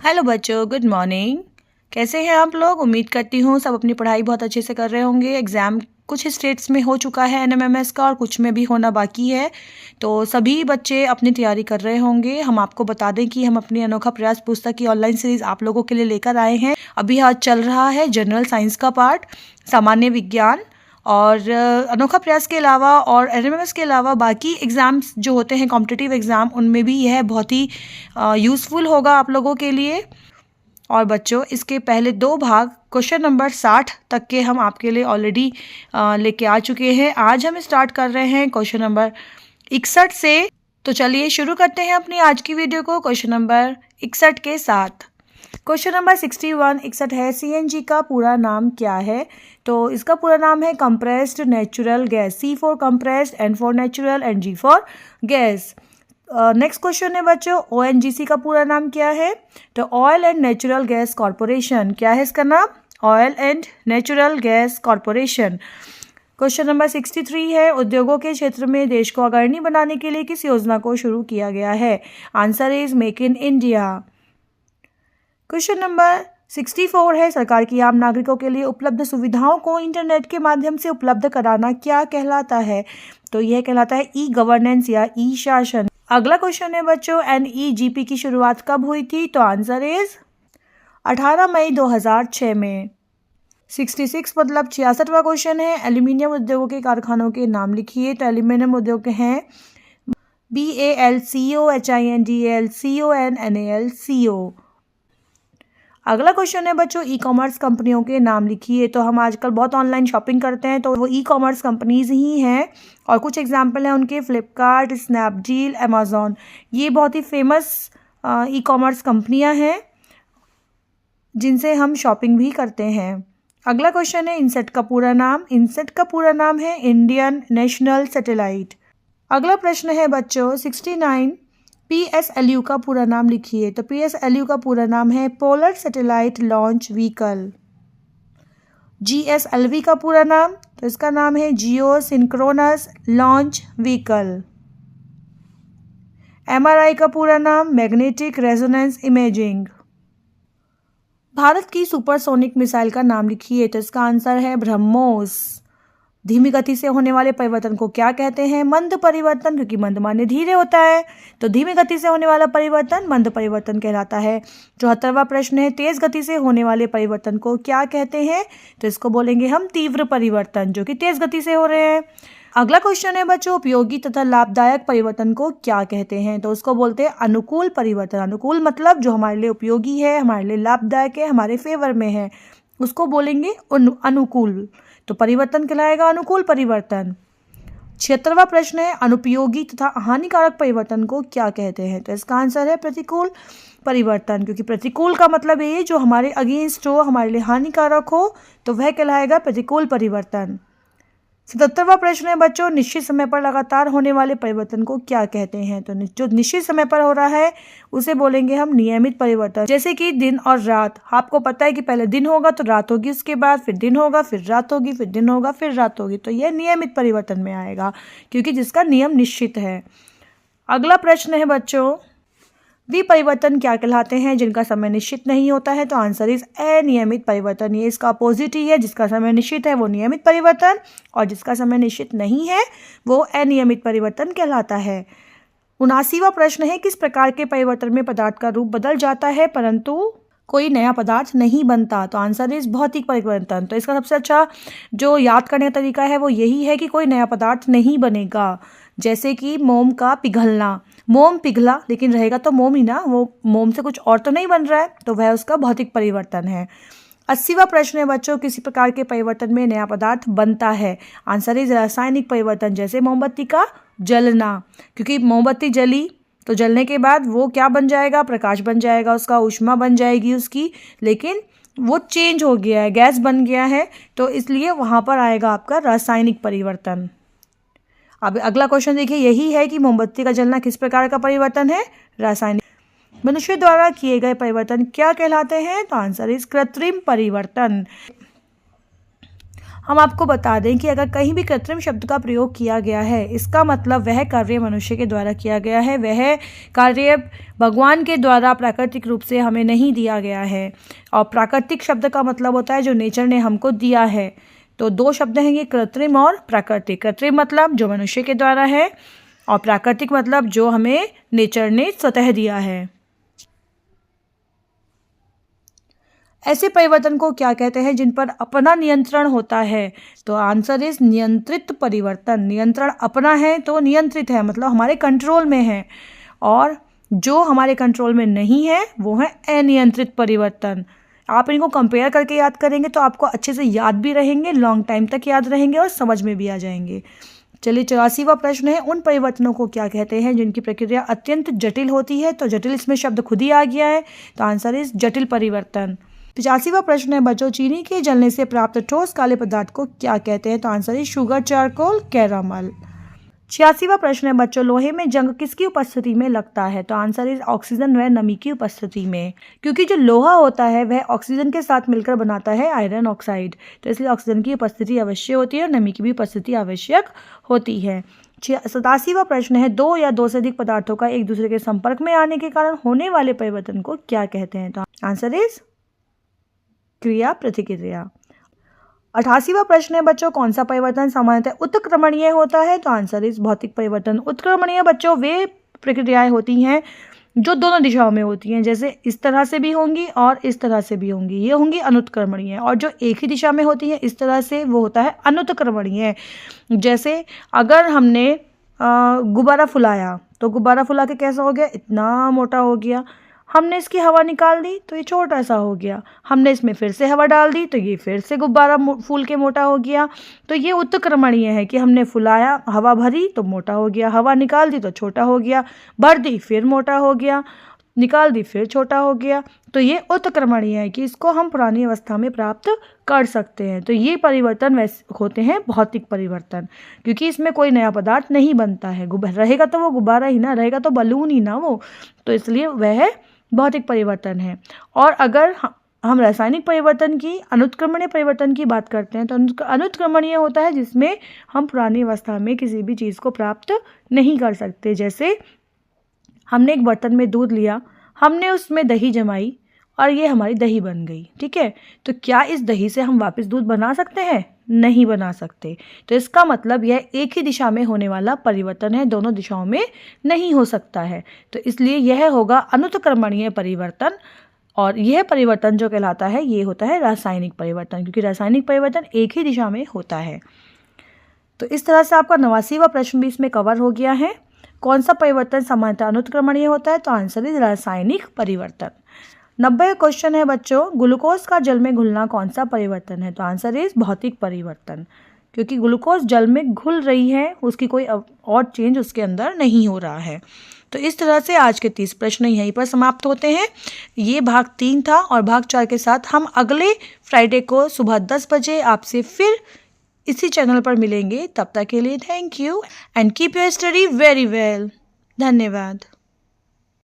Hello बच्चों, good morning. कैसे हैं आप लोग? उम्मीद करती हूँ सब अपनी पढ़ाई बहुत अच्छे से कर रहे होंगे। एग्ज़ाम कुछ स्टेट्स में हो चुका है एनएमएमएस का और कुछ में भी होना बाकी है, तो सभी बच्चे अपनी तैयारी कर रहे होंगे। हम आपको बता दें कि हम अपनी अनोखा प्रयास पुस्तक की ऑनलाइन सीरीज़ आप लोगों के लिए लेकर आए हैं। अभी आज चल रहा है जनरल साइंस का पार्ट, सामान्य विज्ञान और अनोखा प्रयास के अलावा और एनएमएमएस के अलावा बाकी एग्ज़ाम्स जो होते हैं कॉम्पिटिटिव एग्ज़ाम, उनमें भी यह बहुत ही यूज़फुल होगा आप लोगों के लिए। और बच्चों, इसके पहले 2 भाग क्वेश्चन नंबर 60 तक के हम आपके लिए ऑलरेडी लेके आ चुके हैं। आज हम स्टार्ट कर रहे हैं क्वेश्चन नंबर 61 से। तो चलिए शुरू करते हैं अपनी आज की वीडियो को क्वेश्चन नंबर 61 के साथ। क्वेश्चन नंबर 61 है, सीएनजी का पूरा नाम क्या है? तो इसका पूरा नाम है compressed natural gas. C for compressed, N for natural and G for gas. Next question है बच्चों, ओएनजीसी का पूरा नाम क्या है? तो oil and natural gas corporation. क्या है इसका नाम? Oil and natural gas corporation. Question number 63 है, उद्योगों के क्षेत्र में देश को अग्रणी बनाने के लिए किस योजना को शुरू किया गया है? Answer is make in India. Question number 64 है, सरकार की आम नागरिकों के लिए उपलब्ध सुविधाओं को इंटरनेट के माध्यम से उपलब्ध कराना क्या कहलाता है? तो यह कहलाता है ई गवर्नेंस या ई शासन। अगला क्वेश्चन है बच्चों, एनईजीपी की शुरुआत कब हुई थी? तो आंसर इज 18 मई 2006 में। 66 मतलब 66वां क्वेश्चन है, एल्यूमिनियम उद्योगों के कारखानों के नाम लिखिए। तो एल्यूमिनियम उद्योग के हैं BALCO, HINDAL, CON, NALCO। अगला क्वेश्चन है बच्चों, ई कॉमर्स कंपनियों के नाम लिखिए। तो हम आजकल बहुत ऑनलाइन शॉपिंग करते हैं, तो वो ई कॉमर्स कंपनीज ही हैं और कुछ एग्जांपल हैं उनके, फ्लिपकार्ट, स्नैपडील, अमेज़ॉन। ये बहुत ही फेमस ई कॉमर्स कंपनियां हैं जिनसे हम शॉपिंग भी करते हैं। अगला क्वेश्चन है, इनसेट का पूरा नाम। इनसेट का पूरा नाम है इंडियन नेशनल सैटेलाइट। अगला प्रश्न है बच्चों 69, PSLV का पूरा नाम लिखिए। तो PSLV का पूरा नाम है polar satellite launch vehicle. GSLV का पूरा नाम, तो इसका नाम है जियो सिंक्रोनस लॉन्च व्हीकल। MRI का पूरा नाम मैग्नेटिक रेजोनेंस इमेजिंग। भारत की सुपरसोनिक मिसाइल का नाम लिखिए। तो इसका आंसर है ब्रह्मोस। धीमी गति से होने वाले परिवर्तन को क्या कहते हैं? मंद परिवर्तन, क्योंकि मंद माने धीरे होता है, तो धीमी गति से होने वाला परिवर्तन मंद परिवर्तन कहलाता है। 74वां प्रश्न है, तेज गति से होने वाले परिवर्तन को क्या कहते हैं? तो इसको बोलेंगे हम तीव्र परिवर्तन, जो कि तेज गति से हो रहे हैं। अगला क्वेश्चन है बच्चों, उपयोगी तथा लाभदायक परिवर्तन को क्या कहते हैं? तो उसको बोलते हैं अनुकूल परिवर्तन। अनुकूल मतलब जो हमारे लिए उपयोगी है, हमारे लिए लाभदायक है, हमारे फेवर में है, उसको बोलेंगे अनुकूल। तो परिवर्तन कहलाएगा अनुकूल परिवर्तन। 76वां प्रश्न है, अनुपयोगी तथा हानिकारक परिवर्तन को क्या कहते हैं? तो इसका आंसर है प्रतिकूल परिवर्तन, क्योंकि प्रतिकूल का मतलब ये जो हमारे अगेंस्ट हो, हमारे लिए हानिकारक हो, तो वह कहलाएगा प्रतिकूल परिवर्तन। 77वां प्रश्न है बच्चों, निश्चित समय पर लगातार होने वाले परिवर्तन को क्या कहते हैं? तो जो निश्चित समय पर हो रहा है उसे बोलेंगे हम नियमित परिवर्तन। जैसे कि दिन और रात, आपको पता है कि पहले दिन होगा तो रात होगी, उसके बाद फिर दिन होगा, फिर रात होगी, फिर दिन होगा, फिर रात होगी, तो यह नियमित परिवर्तन में आएगा, क्योंकि जिसका नियम निश्चित है। अगला प्रश्न है बच्चों, विपरिवर्तन क्या कहलाते हैं जिनका समय निश्चित नहीं होता है? तो आंसर इज अनियमित परिवर्तन। ये इसका अपोजिट ही है, जिसका समय निश्चित है वो नियमित परिवर्तन और जिसका समय निश्चित नहीं है वो अनियमित परिवर्तन कहलाता है। 79वां प्रश्न है, किस प्रकार के परिवर्तन में पदार्थ का रूप बदल जाता है परंतु कोई नया पदार्थ नहीं बनता? तो आंसर इज भौतिक परिवर्तन। तो इसका सबसे अच्छा जो याद करने का तरीका है वो यही है कि कोई नया पदार्थ नहीं बनेगा। जैसे कि मोम का पिघलना, मोम पिघला लेकिन रहेगा तो मोम ही ना, वो मोम से कुछ और तो नहीं बन रहा है, तो वह उसका भौतिक परिवर्तन है। 80वां प्रश्न है बच्चों, किसी प्रकार के परिवर्तन में नया पदार्थ बनता है? आंसर इज रासायनिक परिवर्तन। जैसे मोमबत्ती का जलना, क्योंकि मोमबत्ती जली तो जलने के बाद वो क्या बन जाएगा? प्रकाश बन जाएगा, उसका ऊष्मा बन जाएगी उसकी, लेकिन वो चेंज हो गया है, गैस बन गया है, तो इसलिए वहाँ पर आएगा आपका रासायनिक परिवर्तन। अब अगला क्वेश्चन देखिए, यही है कि मोमबत्ती का जलना किस प्रकार का परिवर्तन है? रासायनिक। मनुष्य द्वारा किए गए परिवर्तन क्या कहलाते हैं? तो आंसर इज कृत्रिम परिवर्तन। हम आपको बता दें कि अगर कहीं भी कृत्रिम शब्द का प्रयोग किया गया है, इसका मतलब वह कार्य मनुष्य के द्वारा किया गया है, वह कार्य भगवान के द्वारा प्राकृतिक रूप से हमें नहीं दिया गया है। और प्राकृतिक शब्द का मतलब होता है जो नेचर ने हमको दिया है। तो दो शब्द हैं ये, कृत्रिम और प्राकृतिक। कृत्रिम मतलब जो मनुष्य के द्वारा है और प्राकृतिक मतलब जो हमें नेचर ने स्वतः दिया है। ऐसे परिवर्तन को क्या कहते हैं जिन पर अपना नियंत्रण होता है? तो आंसर इज नियंत्रित परिवर्तन। नियंत्रण अपना है तो नियंत्रित है, मतलब हमारे कंट्रोल में है, और जो हमारे कंट्रोल में नहीं है वो है अनियंत्रित परिवर्तन। आप इनको कंपेयर करके याद करेंगे तो आपको अच्छे से याद भी रहेंगे, लॉन्ग टाइम तक याद रहेंगे और समझ में भी आ जाएंगे। चलिए 84वां प्रश्न है, उन परिवर्तनों को क्या कहते हैं जिनकी प्रक्रिया अत्यंत जटिल होती है? तो जटिल इसमें शब्द खुद ही आ गया है, तो आंसर इज जटिल परिवर्तन। 85वां प्रश्न है बच्चों, चीनी के जलने से प्राप्त ठोस काले पदार्थ को क्या कहते हैं? तो answer is sugar, charcoal, caramel. 86वां प्रश्न है बच्चों, लोहे में जंग किसकी उपस्थिति में लगता है? तो आंसर इज ऑक्सीजन व नमी की उपस्थिति में, क्योंकि जो लोहा होता है वह ऑक्सीजन के साथ मिलकर बनाता है आयरन ऑक्साइड, तो इसलिए ऑक्सीजन की उपस्थिति अवश्य होती है और नमी की भी उपस्थिति आवश्यक होती है। 87वां प्रश्न है, दो या दो से अधिक पदार्थों का एक दूसरे के संपर्क में आने के कारण होने वाले परिवर्तन को क्या कहते हैं? तो आंसर इज क्रिया प्रतिक्रिया। 88वां प्रश्न है बच्चों, कौन सा परिवर्तन सामान्यतः उत्क्रमणीय होता है? तो आंसर इज भौतिक परिवर्तन। उत्क्रमणीय बच्चों वे प्रक्रियाएं होती हैं जो दोनों दिशाओं में होती हैं, जैसे इस तरह से भी होंगी और इस तरह से भी होंगी, ये होंगी अनुत्क्रमणीय। और जो एक ही दिशा में होती है इस तरह से, वो होता है अनुत्क्रमणीय। जैसे अगर हमने गुब्बारा फुलाया तो गुब्बारा फुला के कैसा हो गया? इतना मोटा हो गया। हमने इसकी हवा निकाल दी तो ये छोटा सा हो गया। हमने इसमें फिर से हवा डाल दी तो ये फिर से गुब्बारा फूल के मोटा हो गया। तो ये उत्क्रमणीय है कि हमने फुलाया, हवा भरी तो मोटा हो गया, हवा निकाल दी तो छोटा हो गया, भर दी फिर मोटा हो गया, निकाल दी फिर छोटा हो गया। तो ये उत्क्रमणीय है कि इसको हम पुरानी अवस्था में प्राप्त कर सकते हैं। तो ये परिवर्तन वैसे होते हैं भौतिक परिवर्तन, क्योंकि इसमें कोई नया पदार्थ नहीं बनता है। रहेगा तो वो गुब्बारा ही ना, रहेगा तो बलून ही ना वो, तो इसलिए वह भौतिक परिवर्तन है। और अगर हम रासायनिक परिवर्तन की, अनुत्क्रमणीय परिवर्तन की बात करते हैं, तो अनुत्क्रमणीय होता है जिसमें हम पुरानी अवस्था में किसी भी चीज़ को प्राप्त नहीं कर सकते। जैसे हमने एक बर्तन में दूध लिया, हमने उसमें दही जमाई और ये हमारी दही बन गई, ठीक है। तो क्या इस दही से हम वापस दूध बना सकते हैं? नहीं बना सकते। तो इसका मतलब यह एक ही दिशा में होने वाला परिवर्तन है, दोनों दिशाओं में नहीं हो सकता है। तो इसलिए यह होगा अनुत्क्रमणीय परिवर्तन, और यह परिवर्तन जो कहलाता है ये होता है रासायनिक परिवर्तन, क्योंकि रासायनिक परिवर्तन एक ही दिशा में होता है। तो इस तरह से आपका 89वां प्रश्न भी इसमें कवर हो गया है। कौन सा परिवर्तन सामान्यतः अनुत्क्रमणीय होता है? तो आंसर इज रासायनिक परिवर्तन। 90 क्वेश्चन है बच्चों, ग्लूकोज का जल में घुलना कौन सा परिवर्तन है? तो आंसर इज भौतिक परिवर्तन, क्योंकि ग्लूकोज जल में घुल रही है, उसकी कोई और चेंज उसके अंदर नहीं हो रहा है। तो इस तरह से आज के 30 प्रश्न यहीं पर समाप्त होते हैं। ये भाग 3 था, और भाग 4 के साथ हम अगले फ्राइडे को सुबह 10 बजे आपसे फिर इसी चैनल पर मिलेंगे। तब तक के लिए thank you and keep your study very well. धन्यवाद।